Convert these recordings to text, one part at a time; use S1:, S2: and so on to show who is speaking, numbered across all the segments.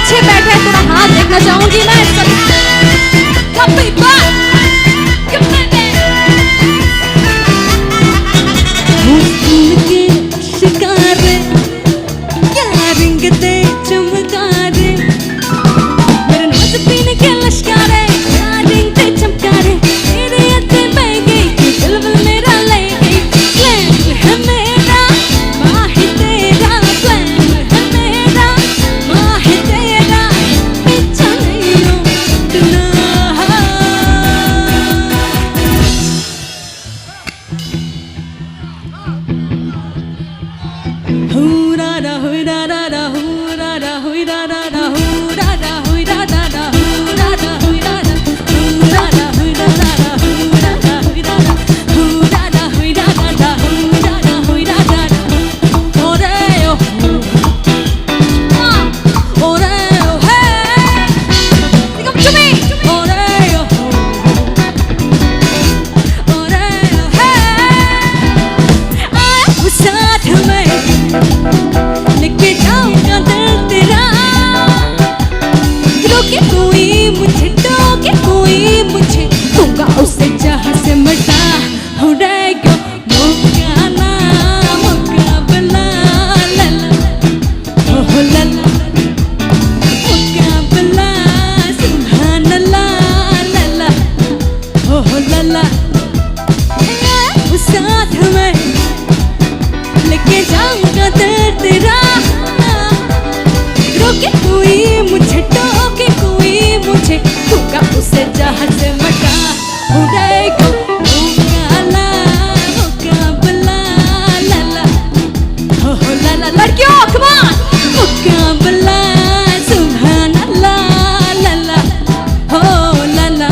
S1: पीछे बैठे हैं थोड़ा हाथ देखना चाहूंगी मैं। शिकारे क्या रिंगते चमकारे मेरे नाच पीने के लश्कारे क्या रिंगते चमकारे मेरे अते बह गई दिल मेरा ले गई। प्लान है मेरा माही तेरा, प्लान है मेरा माही तेरा, पीछा नहीं उठना। उसे जहाँ से मटा उड़ेगा मुकाना मुकाबला लला ओह लला मुकाबला सुभान अल्लाह लला ओह लला उस साथ में लेके जाऊंगा दर्द तेरा। रोके कोई मुझे टोके कोई मुझे दूंगा उसे जहाँ से मटा उड़ेगा मुकाला मुकाबला लला ओह लला। लड़कियों कमान मुकाबला सुभान अल्लाह लला ओह लला।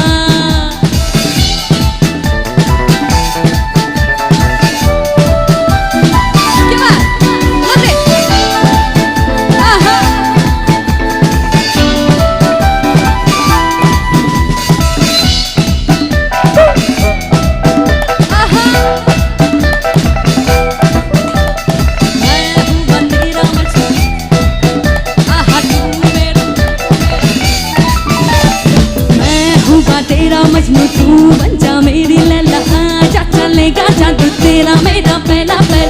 S1: तेरा मजनू तू बन जा मेरी लैला, आजा चलेगा जादू तेरा मेरा पहला पहल।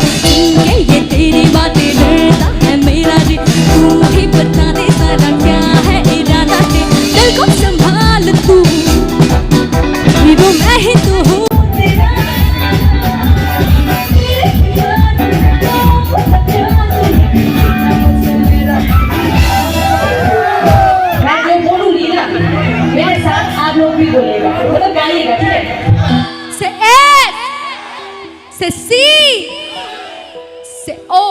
S1: के ये तेरी बातें डरता है मेरा जी, तू ही बता दे सारा क्या है इरादा ते। दिल को संभाल तू वो मैं ही तो हूँ। से सी से ओ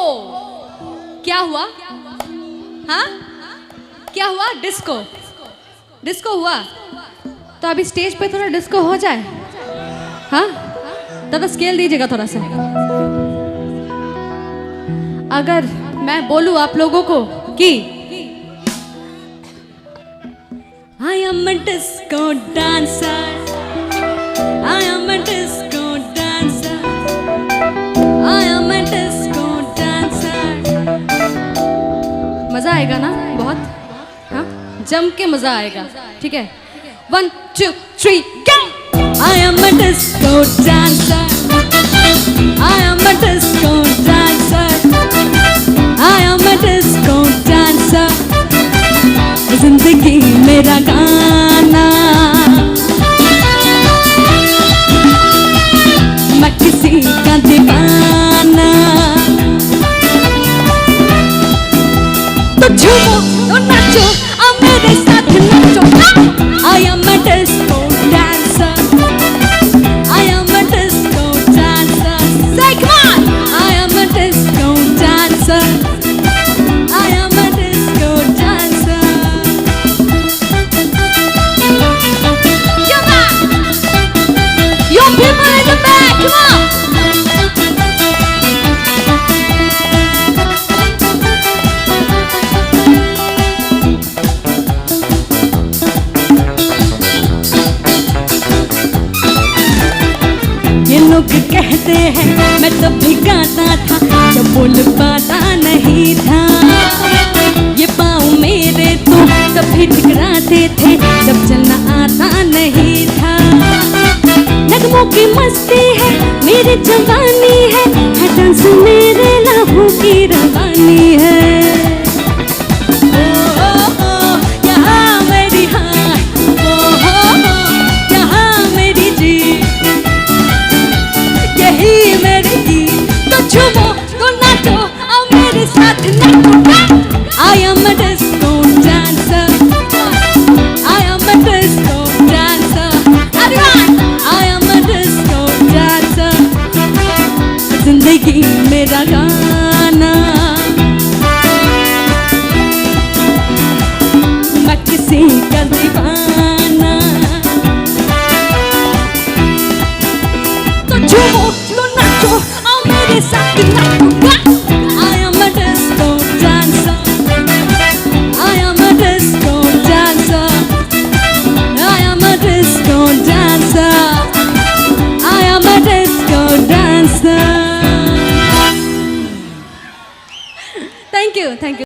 S1: क्या हुआ? हाँ क्या हुआ? डिस्को डिस्को हुआ तो अभी स्टेज पे थोड़ा डिस्को हो जाए। हाँ थोड़ा स्केल दीजिएगा थोड़ा सा। अगर मैं बोलूं आप लोगों को कि I am a disco dancer, I am a disco dancer, I am a disco dancer। मजा आएगा ना बहुत? हाँ जम के मजा आएगा। ठीक है 1 2 3 go। I am a disco dancer, I am a disco dancer, I am a disco dancer। जिंदगी मेरा गाना मैं किसी का दीवाना। तो झूमो तो नाचो अब मेरे साथ नाचो। I am a disco dancer, I am a disco dancer। Say come on, I am a disco dancer, I am a disco dancer। Your people in the back, come on। ये लोग कहते हैं मैं तब भी गाता था जब बोल पाता नहीं था। ये पाँव मेरे तो भी ठिकराते थे जब चलना आता नहीं था। नगमों की मस्ती है मेरी जवानी है डांस मेरे लहू की रवानी है। यहाँ मेरी हाँ, यहाँ मेरी जी, यही मेरी जी। तो झूमो तो नाचो और मेरे साथ नाचो। I am a disco dancer. I am a disco dancer. Everyone, I am a disco dancer. जिंदगी मेरा गाना, मैं किसी का दीवाना। तो झूमो तो नाचो और मेरे साथ नाचो। I am a disco dancer. I am a disco dancer. I am a disco dancer. I am a disco dancer. Thank you, thank you.